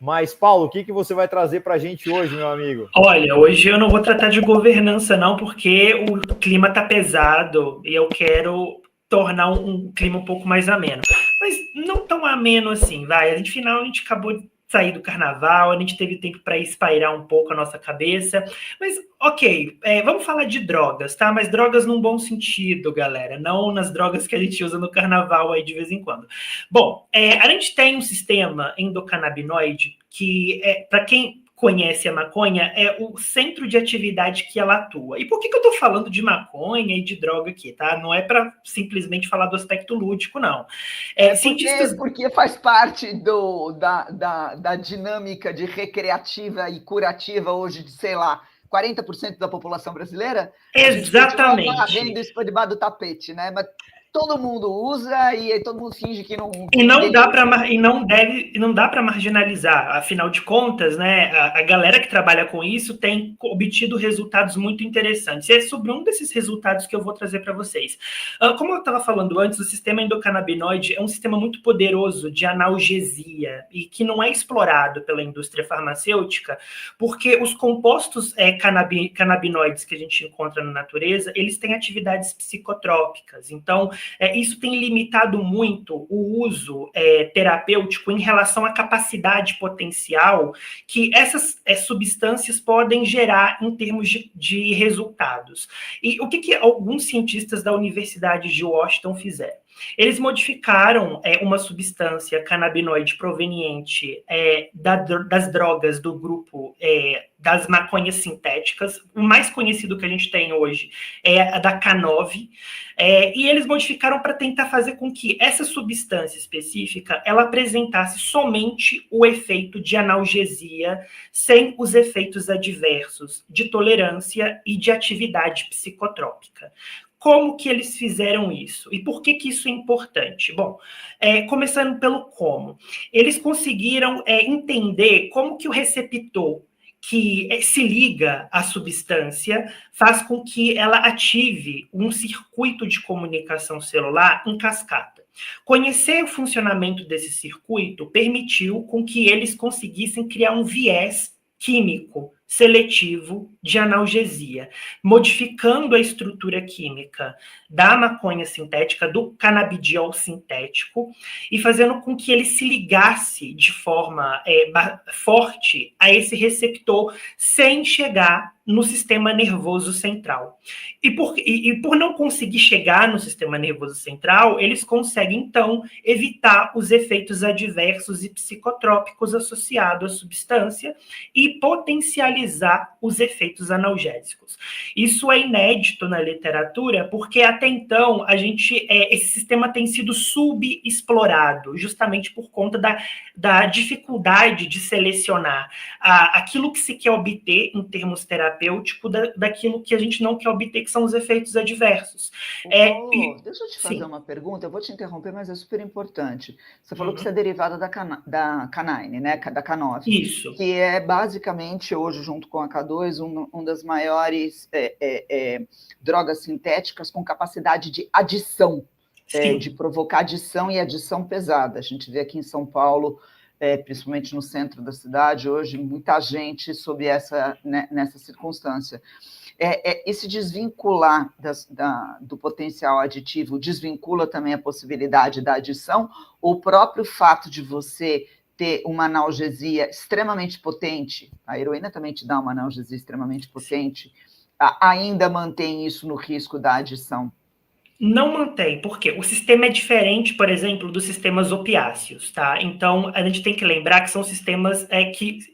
Mas, Paulo, o que, que você vai trazer para a gente hoje, meu amigo? Olha, hoje eu não vou tratar de governança, não, porque o clima tá pesado e eu quero tornar um clima um pouco mais ameno. Mas não tão ameno assim, vai. A gente acabou de sair do carnaval, a gente teve tempo para espairar um pouco a nossa cabeça. Mas, ok, vamos falar de drogas, tá? Mas drogas num bom sentido, galera. Não nas drogas que a gente usa no carnaval aí de vez em quando. Bom, a gente tem um sistema endocannabinoide que, para quem conhece a maconha, é o centro de atividade que ela atua. E por que eu estou falando de maconha e de droga aqui, tá? Não é para simplesmente falar do aspecto lúdico, não. Porque faz parte da dinâmica de recreativa e curativa hoje de, sei lá, 40% da população brasileira. Exatamente. A gente continua varrendo isso para debaixo do tapete, né? Mas todo mundo usa e aí todo mundo finge que não. E não dá para marginalizar. Afinal de contas, né, a galera que trabalha com isso tem obtido resultados muito interessantes. E é sobre um desses resultados que eu vou trazer para vocês. Como eu estava falando antes, o sistema endocannabinoide é um sistema muito poderoso de analgesia e que não é explorado pela indústria farmacêutica, porque os compostos canabinoides que a gente encontra na natureza, eles têm atividades psicotrópicas. Então, isso tem limitado muito o uso terapêutico em relação à capacidade potencial que essas substâncias podem gerar em termos de resultados. E o que alguns cientistas da Universidade de Washington fizeram? Eles modificaram uma substância canabinoide proveniente das drogas do grupo das maconhas sintéticas. O mais conhecido que a gente tem hoje é a da K9, e eles modificaram para tentar fazer com que essa substância específica ela apresentasse somente o efeito de analgesia, sem os efeitos adversos de tolerância e de atividade psicotrópica. Como que eles fizeram isso? E por que isso é importante? Bom, começando pelo como. Eles conseguiram entender como que o receptor que se liga à substância faz com que ela ative um circuito de comunicação celular em cascata. Conhecer o funcionamento desse circuito permitiu com que eles conseguissem criar um viés químico seletivo de analgesia, modificando a estrutura química da maconha sintética, do canabidiol sintético, e fazendo com que ele se ligasse de forma forte a esse receptor sem chegar no sistema nervoso central. E por não conseguir chegar no sistema nervoso central, eles conseguem, então, evitar os efeitos adversos e psicotrópicos associados à substância e potencializar os efeitos analgésicos. Isso é inédito na literatura, porque até então esse sistema tem sido subexplorado, justamente por conta da dificuldade de selecionar aquilo que se quer obter em termos terapêuticos daquilo que a gente não quer obter, que são os efeitos adversos. Deixa eu te fazer uma pergunta, eu vou te interromper, mas é super importante. Você falou que isso é derivada da K9, né? Da K9. Isso. Que é basicamente, hoje, junto com a K2, uma das maiores drogas sintéticas com capacidade de adição, de provocar adição e adição pesada. A gente vê aqui em São Paulo, principalmente no centro da cidade, hoje, muita gente sob nessa circunstância. Esse desvincular do potencial aditivo desvincula também a possibilidade da adição, ou o próprio fato de você ter uma analgesia extremamente potente, a heroína também te dá uma analgesia extremamente potente, ainda mantém isso no risco da adição? Não mantém, porque o sistema é diferente, por exemplo, dos sistemas opiáceos, tá? Então, a gente tem que lembrar que são sistemas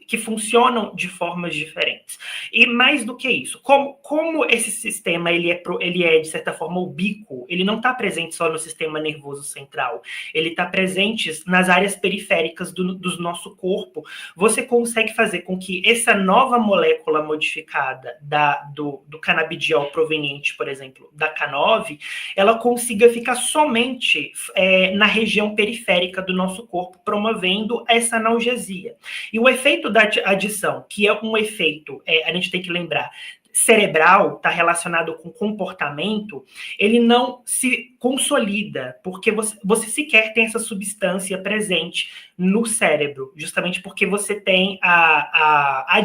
que funcionam de formas diferentes. E mais do que isso, como esse sistema ele é, de certa forma, ubíquo, ele não está presente só no sistema nervoso central, ele está presente nas áreas periféricas do nosso corpo. Você consegue fazer com que essa nova molécula modificada do canabidiol proveniente, por exemplo, da K9, ela consiga ficar somente na região periférica do nosso corpo, promovendo essa analgesia. E o efeito da adição, que é um efeito, a gente tem que lembrar, cerebral, está relacionado com comportamento, ele não se consolida, porque você sequer tem essa substância presente no cérebro, justamente porque você tem a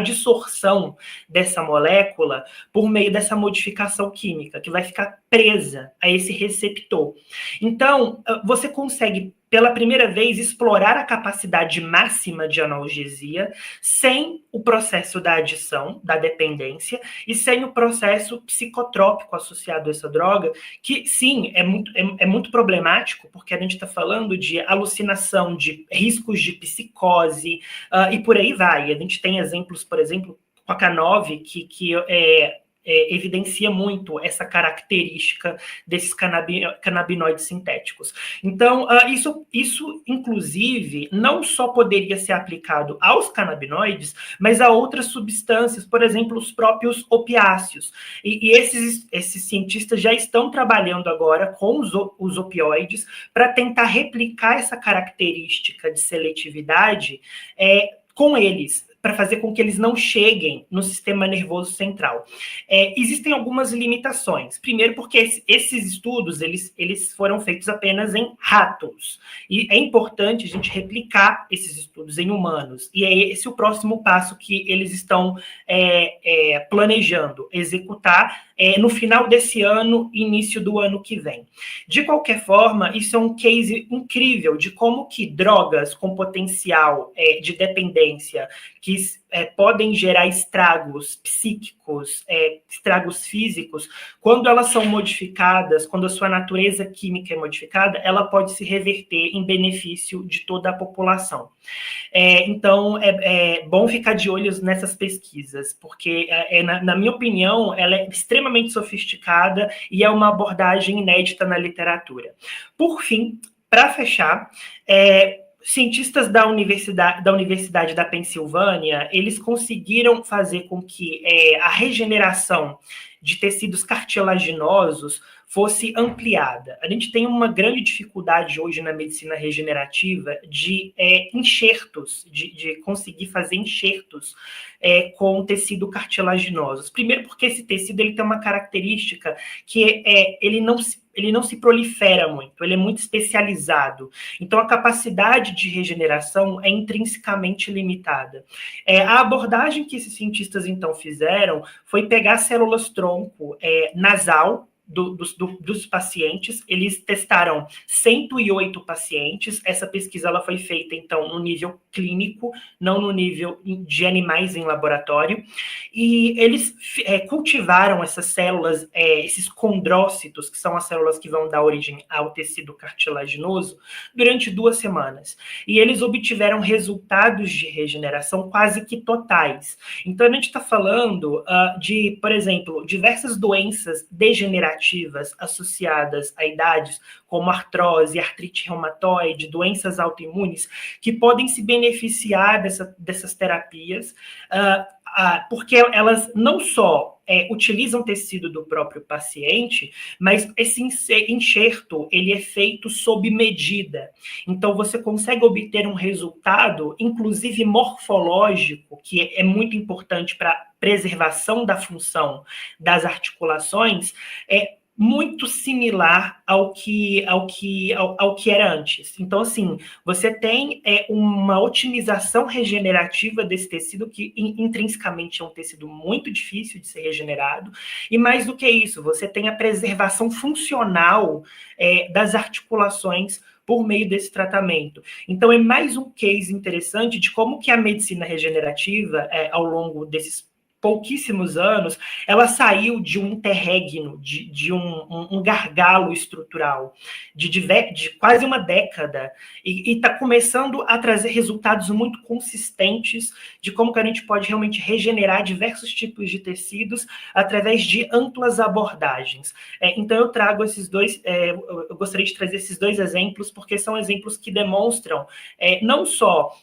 dissorção dessa molécula por meio dessa modificação química, que vai ficar presa a esse receptor. Então, você consegue, pela primeira vez, explorar a capacidade máxima de analgesia sem o processo da adição, da dependência, e sem o processo psicotrópico associado a essa droga, que, sim, é muito problemático, porque a gente está falando de alucinação, de riscos de psicose, e por aí vai. A gente tem exemplos, por exemplo, com a K9, que evidencia muito essa característica desses canabinoides sintéticos. Então, isso, inclusive, não só poderia ser aplicado aos canabinoides, mas a outras substâncias, por exemplo, os próprios opiáceos. E esses cientistas já estão trabalhando agora com os opioides para tentar replicar essa característica de seletividade com eles, para fazer com que eles não cheguem no sistema nervoso central. Existem algumas limitações. Primeiro, porque esses estudos eles foram feitos apenas em ratos. E é importante a gente replicar esses estudos em humanos. E é esse o próximo passo que eles estão planejando executar no final desse ano, início do ano que vem. De qualquer forma, isso é um case incrível de como que drogas com potencial de dependência, que podem gerar estragos psíquicos, estragos físicos, quando elas são modificadas, quando a sua natureza química é modificada, ela pode se reverter em benefício de toda a população. Então, é bom ficar de olho nessas pesquisas, porque, na minha opinião, ela é extremamente sofisticada e é uma abordagem inédita na literatura. Por fim, para fechar, cientistas da Universidade da Pensilvânia, eles conseguiram fazer com que a regeneração de tecidos cartilaginosos fosse ampliada. A gente tem uma grande dificuldade hoje na medicina regenerativa de enxertos, de conseguir fazer enxertos com tecido cartilaginoso. Primeiro porque esse tecido ele tem uma característica que ele não se prolifera muito, ele é muito especializado. Então, a capacidade de regeneração é intrinsecamente limitada. A abordagem que esses cientistas, então, fizeram foi pegar células-tronco nasal dos pacientes. Eles testaram 108 pacientes. Essa pesquisa ela foi feita, então, no nível clínico, não no nível de animais em laboratório. E eles cultivaram essas células, esses condrócitos, que são as células que vão dar origem ao tecido cartilaginoso, durante 2 semanas. E eles obtiveram resultados de regeneração quase que totais. Então, a gente está falando de, por exemplo, diversas doenças degenerativas associadas a idades, como artrose, artrite reumatoide, doenças autoimunes, que podem se beneficiar dessas terapias, porque elas não só utilizam tecido do próprio paciente, mas esse enxerto ele é feito sob medida. Então, você consegue obter um resultado, inclusive morfológico, que é muito importante para preservação da função das articulações, muito similar ao que era antes. Então, assim, você tem uma otimização regenerativa desse tecido, que intrinsecamente é um tecido muito difícil de ser regenerado, e mais do que isso, você tem a preservação funcional das articulações por meio desse tratamento. Então, é mais um case interessante de como que a medicina regenerativa, ao longo desses pouquíssimos anos, ela saiu de um interregno, de um gargalo estrutural, de quase uma década, e está começando a trazer resultados muito consistentes de como que a gente pode realmente regenerar diversos tipos de tecidos através de amplas abordagens. Então, eu trago esses dois, eu gostaria de trazer esses 2 exemplos, porque são exemplos que demonstram não só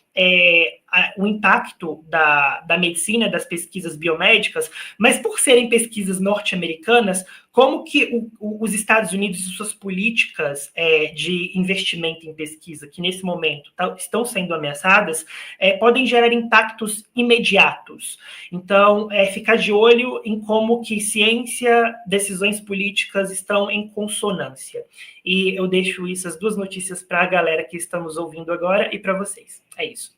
o impacto da medicina, das pesquisas biomédicas, mas por serem pesquisas norte-americanas, como que os Estados Unidos e suas políticas de investimento em pesquisa, que nesse momento estão sendo ameaçadas, podem gerar impactos imediatos. Então, ficar de olho em como que ciência, decisões políticas estão em consonância. E eu deixo essas duas notícias para a galera que estamos ouvindo agora e para vocês. É isso.